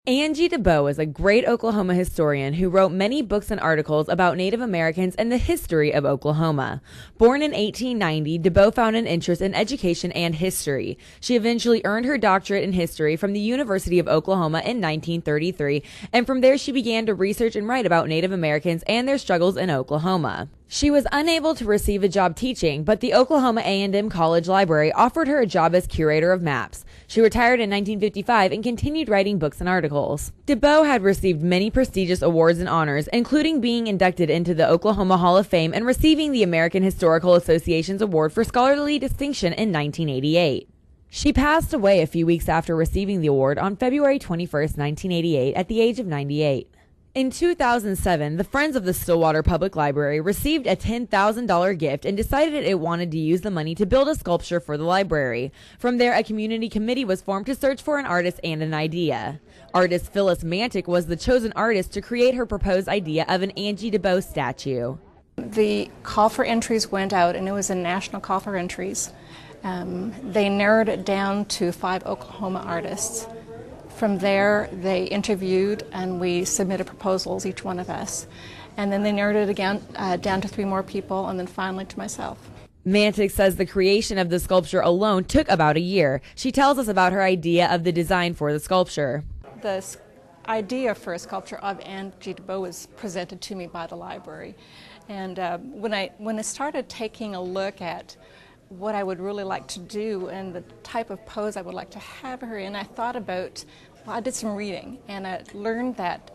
Angie DeBow is a great Oklahoma historian who wrote many books and articles about Native Americans and the history of Oklahoma. Born in 1890, DeBow found an interest in education and history. She eventually earned her doctorate in history from the University of Oklahoma in 1933, and from there she began to research and write about Native Americans and their struggles in Oklahoma. She was unable to receive a job teaching, but the Oklahoma A&M College Library offered her a job as curator of maps. She retired in 1955 and continued writing books and articles. DeBow had received many prestigious awards and honors, including being inducted into the Oklahoma Hall of Fame and receiving the American Historical Association's Award for Scholarly Distinction in 1988. She passed away a few weeks after receiving the award on February 21, 1988, at the age of 98. In 2007, the Friends of the Stillwater Public Library received a $10,000 gift and decided it wanted to use the money to build a sculpture for the library. From there, a community committee was formed to search for an artist and an idea. Artist Phyllis Mantic was the chosen artist to create her proposed idea of an Angie DeBow statue. The call for entries went out, and it was a national call for entries. They narrowed it down to 5 Oklahoma artists. From there, they interviewed and we submitted proposals, each one of us. And then they narrowed it again down to 3 more people, and then finally to myself. Mantic says the creation of the sculpture alone took about a year. She tells us about her idea of the design for the sculpture. The idea for a sculpture of Angie DeBow was presented to me by the library. And when I started taking a look at what I would really like to do and the type of pose I would like to have her in, I thought about, well, I did some reading, and I learned that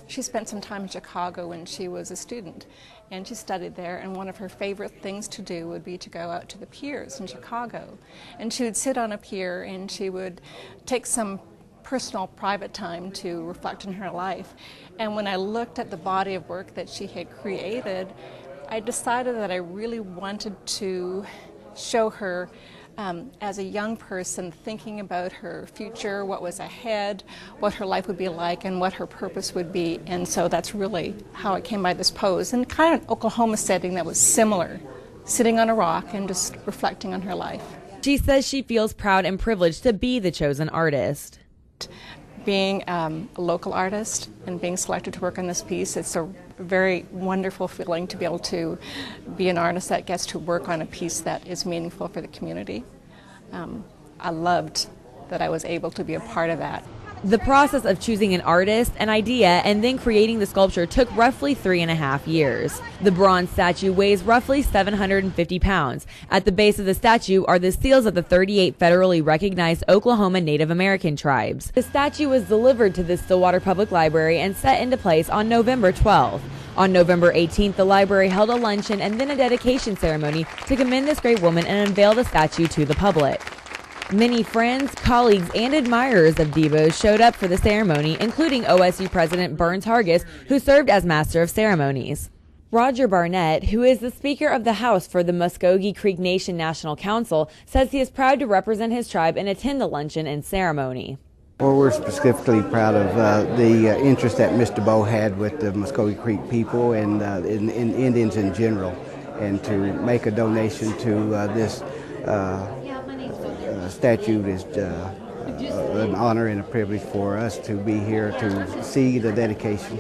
she spent some time in Chicago when she was a student, and she studied there, and one of her favorite things to do would be to go out to the piers in Chicago. And she would sit on a pier and she would take some personal, private time to reflect on her life. And when I looked at the body of work that she had created, I decided that I really wanted to show her as a young person thinking about her future, what was ahead, what her life would be like, and what her purpose would be. And so that's really how I came by this pose, and kind of an Oklahoma setting that was similar, sitting on a rock and just reflecting on her life. She says she feels proud and privileged to be the chosen artist. Being a local artist and being selected to work on this piece, it's a very wonderful feeling to be able to be an artist that gets to work on a piece that is meaningful for the community. I loved that I was able to be a part of that. The process of choosing an artist, an idea, and then creating the sculpture took roughly 3.5 years. The bronze statue weighs roughly 750 pounds. At the base of the statue are the seals of the 38 federally recognized Oklahoma Native American tribes. The statue was delivered to the Stillwater Public Library and set into place on November 12th. On November 18th, the library held a luncheon and then a dedication ceremony to commend this great woman and unveil the statue to the public. Many friends, colleagues, and admirers of DeBow showed up for the ceremony, including OSU President Burns Hargis, who served as Master of Ceremonies. Roger Barnett, who is the Speaker of the House for the Muskogee Creek Nation National Council, says he is proud to represent his tribe and attend the luncheon and ceremony. Well, we're specifically proud of the interest that Mr. DeBow had with the Muskogee Creek people and in Indians in general, and to make a donation to this statue is an honor and a privilege for us to be here to see the dedication.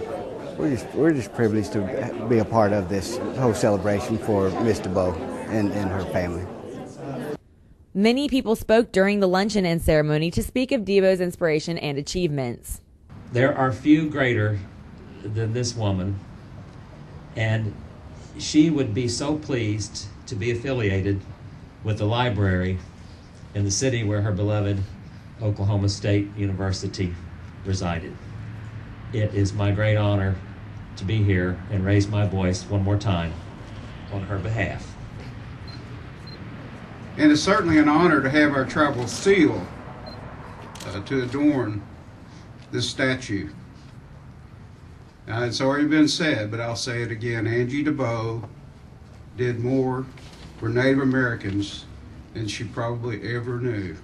We're just privileged to be a part of this whole celebration for Miss DeBow and her family. Many people spoke during the luncheon and ceremony to speak of DeBow's inspiration and achievements. There are few greater than this woman, and she would be so pleased to be affiliated with the library in the city where her beloved Oklahoma State University resided. It is my great honor to be here and raise my voice one more time on her behalf. And it's certainly an honor to have our tribal seal to adorn this statue. Now, it's already been said, but I'll say it again. Angie DeBow did more for Native Americans than she probably ever knew.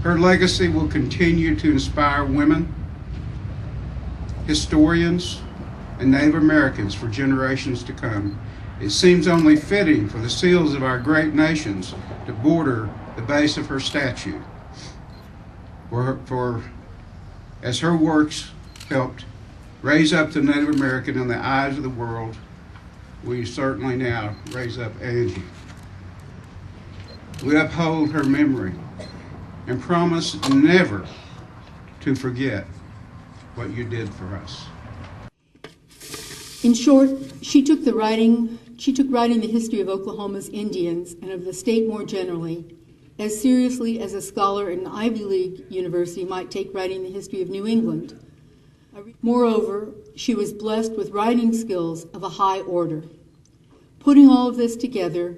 Her legacy will continue to inspire women, historians, and Native Americans for generations to come. It seems only fitting for the seals of our great nations to border the base of her statue. For as her works helped raise up the Native American in the eyes of the world, we certainly now raise up Angie. We uphold her memory and promise never to forget what you did for us. In short, she took writing the history of Oklahoma's Indians and of the state more generally as seriously as a scholar at an Ivy League university might take writing the history of New England. Moreover, she was blessed with writing skills of a high order. Putting all of this together,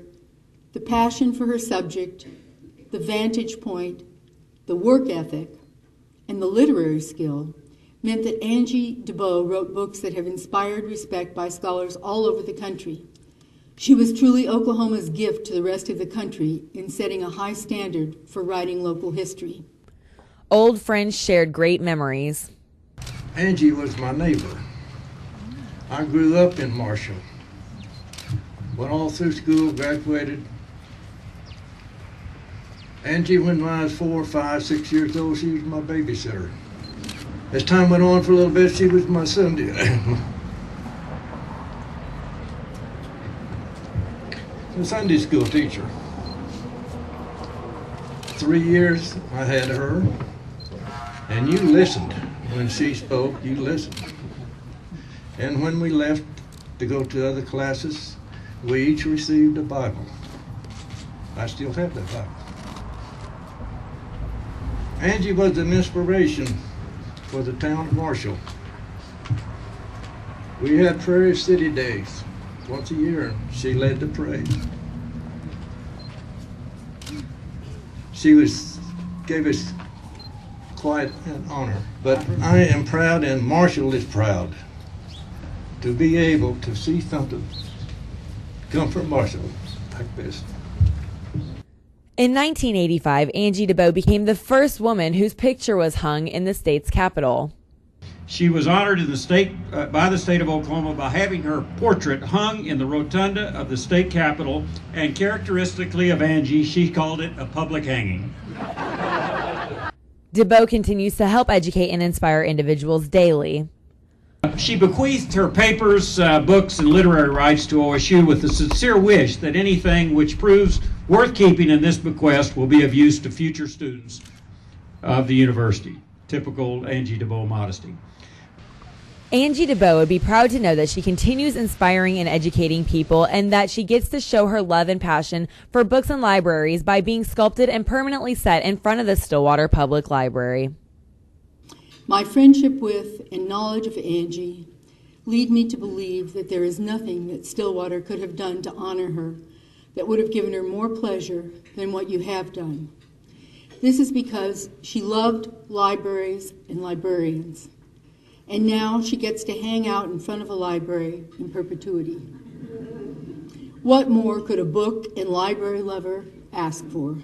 the passion for her subject, the vantage point, the work ethic, and the literary skill meant that Angie DeBow wrote books that have inspired respect by scholars all over the country. She was truly Oklahoma's gift to the rest of the country in setting a high standard for writing local history. Old friends shared great memories. Angie was my neighbor. I grew up in Marshall. Went all through school, graduated. Angie, when I was 4, 5, 6 years old, she was my babysitter. As time went on for a little bit, she was my Sunday. A Sunday school teacher. 3 years I had her, and you listened. When she spoke, you listened. And when we left to go to other classes, we each received a Bible. I still have that Bible. Angie was an inspiration for the town of Marshall. We had Prairie City Days once a year, and she led the parade. She gave us quite an honor, but I am proud, and Marshall is proud, to be able to see something come from Marshall like this. In 1985, Angie DeBow became the first woman whose picture was hung in the state's capitol. She was honored in the state by the state of Oklahoma by having her portrait hung in the rotunda of the state capitol, and characteristically of Angie, she called it a public hanging. DeBow continues to help educate and inspire individuals daily. She bequeathed her papers, books, and literary rights to OSU with the sincere wish that anything which proves worth keeping in this bequest will be of use to future students of the university. Typical Angie DeBow modesty. Angie DeBow would be proud to know that she continues inspiring and educating people, and that she gets to show her love and passion for books and libraries by being sculpted and permanently set in front of the Stillwater Public Library. My friendship with and knowledge of Angie lead me to believe that there is nothing that Stillwater could have done to honor her that would have given her more pleasure than what you have done. This is because she loved libraries and librarians, and now she gets to hang out in front of a library in perpetuity. What more could a book and library lover ask for?